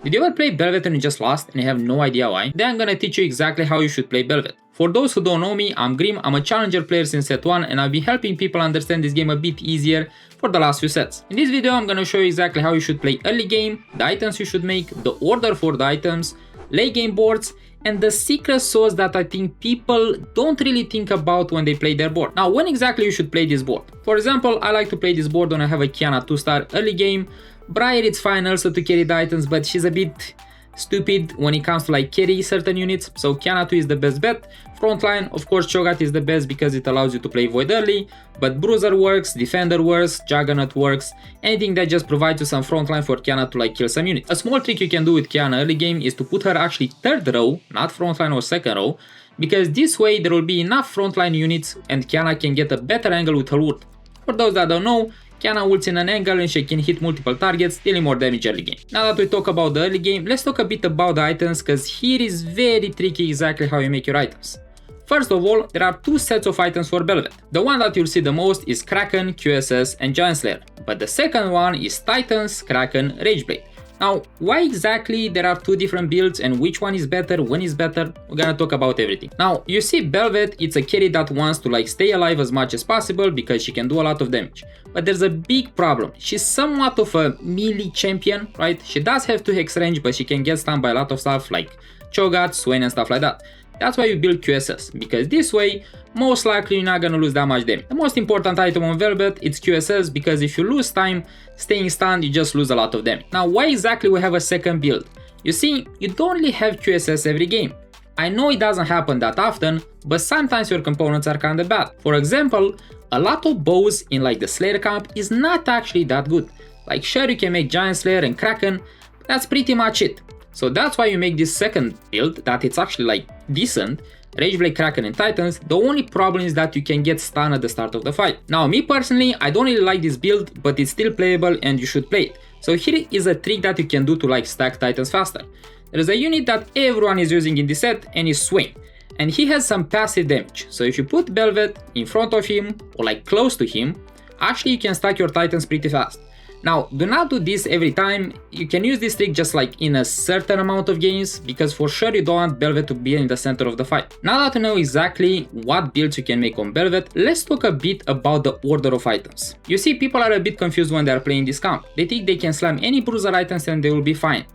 Did you ever play Bel'Veth and you just lost and you have no idea why? Then I'm gonna teach you exactly how you should play Bel'Veth. For those who don't know me, I'm Grim, I'm a challenger player since set 1 and I've been helping people understand this game a bit easier for the last few sets. In this video I'm gonna show you exactly how you should play early game, the items you should make, the order for the items, late game boards, and the secret sauce that I think people don't really think about when they play their board. Now, when exactly you should play this board? For example, I like to play this board when I have a Qiyana 2-star early game. Briar, it's fine also to carry the items, but she's a bit stupid when it comes to like carry certain units. So Qiyana 2 is the best bet. Frontline, of course, Cho'Gath is the best because it allows you to play Void early, but Bruiser works, Defender works, Juggernaut works, anything that just provides you some frontline for Qiyana to like kill some units. A small trick you can do with Qiyana early game is to put her actually third row, not frontline or second row, because this way there will be enough frontline units and Qiyana can get a better angle with her ult. For those that don't know, Qiyana ults in an angle and she can hit multiple targets, dealing more damage early game. Now that we talk about the early game, let's talk a bit about the items, because here is very tricky exactly how you make your items. First of all, there are two sets of items for Bel'Veth. The one that you'll see the most is Kraken, QSS and Giant Slayer, but the second one is Titans, Kraken, Rageblade. Now, why exactly there are two different builds and which one is better, when is better, we're gonna talk about everything. Now, you see Bel'Veth, it's a carry that wants to like stay alive as much as possible because she can do a lot of damage. But there's a big problem. She's somewhat of a melee champion, right? She does have 2 hex range, but she can get stunned by a lot of stuff like Cho'Gath, Swain and stuff like that. That's why you build QSS, because this way, most likely you're not gonna lose that much damage. The most important item on Bel'Veth is QSS, because if you lose time staying stunned, you just lose a lot of damage. Now, why exactly we have a second build? You see, you don't really have QSS every game. I know it doesn't happen that often, but sometimes your components are kinda bad. For example, a lot of bows in like the Slayer camp is not actually that good. Like sure, you can make Giant Slayer and Kraken, but that's pretty much it. So that's why you make this second build that it's actually like decent, Rageblade, Kraken and Titans. The only problem is that you can get stunned at the start of the fight. Now me personally, I don't really like this build, but it's still playable and you should play it. So here is a trick that you can do to like stack Titans faster. There is a unit that everyone is using in this set and is Swain. And he has some passive damage. So if you put Bel'Veth in front of him or like close to him, actually you can stack your Titans pretty fast. Now, do not do this every time. You can use this trick just like in a certain amount of games, because for sure you don't want Bel'Veth to be in the center of the fight. Now that you know exactly what builds you can make on Bel'Veth, let's talk a bit about the order of items. You see, people are a bit confused when they are playing this camp. They think they can slam any bruiser items and they will be fine.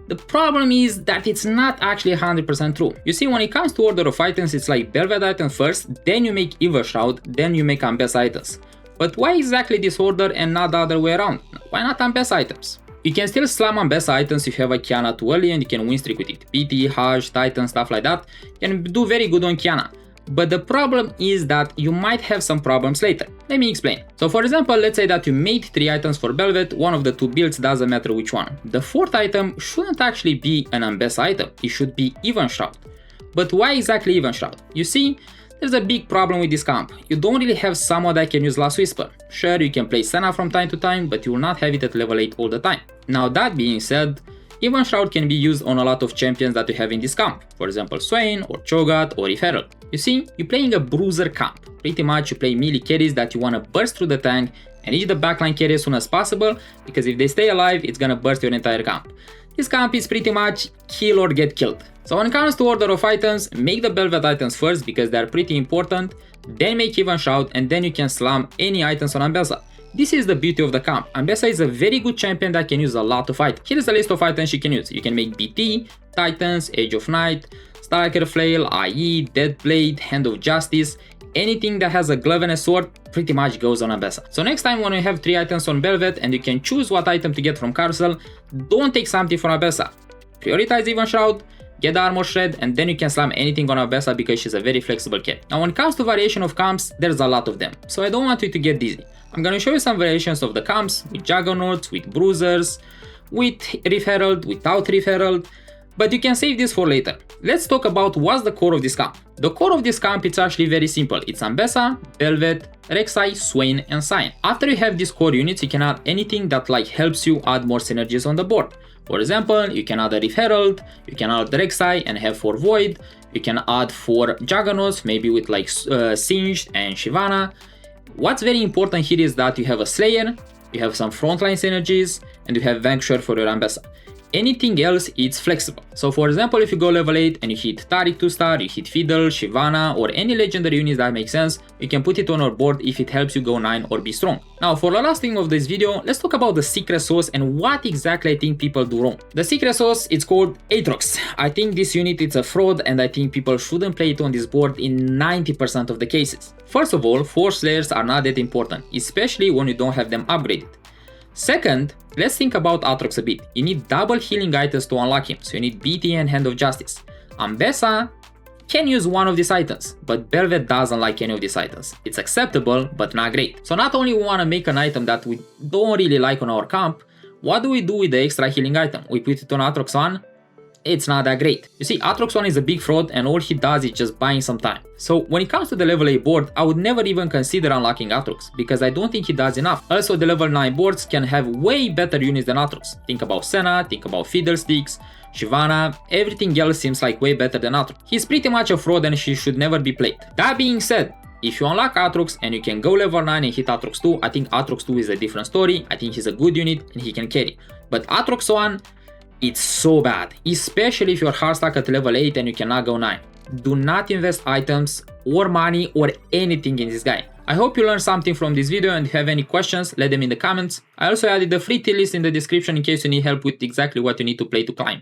The problem is that it's not actually 100% true. You see, when it comes to order of items, it's like Bel'Veth item first, then you make Evil Shroud, then you make Unbest items. But why exactly this order and not the other way around? Why not Unbest items? You can still slam Unbest items if you have a Qiyana too early and you can win streak with it. PT, Hajj, Titan, stuff like that. You can do very good on Qiyana. But the problem is that you might have some problems later. Let me explain. So for example, let's say that you made 3 items for Bel'Veth, one of the 2 builds, doesn't matter which one. The 4th item shouldn't actually be an Unbest item, it should be Even Shroud. But why exactly Even Shroud? You see, there's a big problem with this camp. You don't really have someone that can use Last Whisper. Sure, you can play Senna from time to time, but you will not have it at level 8 all the time. Now that being said, Even Shroud can be used on a lot of champions that you have in this camp. For example, Swain or Cho'Gath or If Herald. You see, you're playing a bruiser camp. Pretty much you play melee carries that you want to burst through the tank and reach the backline carry as soon as possible, because if they stay alive, it's gonna burst your entire camp. This camp is pretty much kill or get killed. So when it comes to order of items, make the Bel'Veth items first because they are pretty important, then make Even Shroud, and then you can slam any items on Ambessa. This is the beauty of the camp. Ambessa is a very good champion that can use a lot of items. Here is a list of items you can use. You can make BT, Titans, Age of Night, Striker Flail, IE, Dead Blade, Hand of Justice. Anything that has a glove and a sword pretty much goes on Ambessa. So next time when you have 3 items on Bel'Veth and you can choose what item to get from Carousel, don't take something from Ambessa. Prioritize Even Shroud, get the Armor Shred, and then you can slam anything on Ambessa because she's a very flexible carry. Now when it comes to variation of camps, there's a lot of them, so I don't want you to get dizzy. I'm gonna show you some variations of the camps with Juggernauts, with Bruisers, with Reef Herald, without Reef Herald, but you can save this for later. Let's talk about what's the core of this camp. The core of this camp, it's actually very simple. It's Ambessa, Bel'Veth, Rek'Sai, Swain and Sion. After you have these core units, you can add anything that like helps you add more synergies on the board. For example, you can add a Reef Herald, you can add Rek'Sai and have 4 Void, you can add 4 Juggernauts, maybe with like Singed and Shyvana. What's very important here is that you have a Slayer, you have some frontline synergies, and you have Vanquisher for your Ambessa. Anything else, it's flexible. So for example, if you go level 8 and you hit Taric 2-star, you hit Fiddle, Shyvana, or any legendary units that makes sense, you can put it on your board if it helps you go 9 or be strong. Now for the last thing of this video, let's talk about the secret sauce and what exactly I think people do wrong. The secret sauce, it's called Aatrox. I think this unit is a fraud and I think people shouldn't play it on this board in 90% of the cases. First of all, Force Slayers are not that important, especially when you don't have them upgraded. Second, let's think about Aatrox a bit. You need double healing items to unlock him, so you need BT and Hand of Justice. Ambessa can use one of these items, but Bel'Veth doesn't like any of these items. It's acceptable, but not great. So not only we want to make an item that we don't really like on our comp, what do we do with the extra healing item? We put it on Aatrox 1? It's not that great. You see, Aatrox 1 is a big fraud and all he does is just buying some time. So when it comes to the level 8 board, I would never even consider unlocking Aatrox because I don't think he does enough. Also, the level 9 boards can have way better units than Aatrox. Think about Senna, think about Fiddlesticks, Shyvana, everything else seems like way better than Aatrox. He's pretty much a fraud and he should never be played. That being said, if you unlock Aatrox and you can go level 9 and hit Aatrox 2, I think Aatrox 2 is a different story. I think he's a good unit and he can carry. But Aatrox 1, it's so bad, especially if you're hard stuck at level 8 and you cannot go 9. Do not invest items or money or anything in this guy. I hope you learned something from this video, and if you have any questions, let them in the comments. I also added a free tier list in the description in case you need help with exactly what you need to play to climb.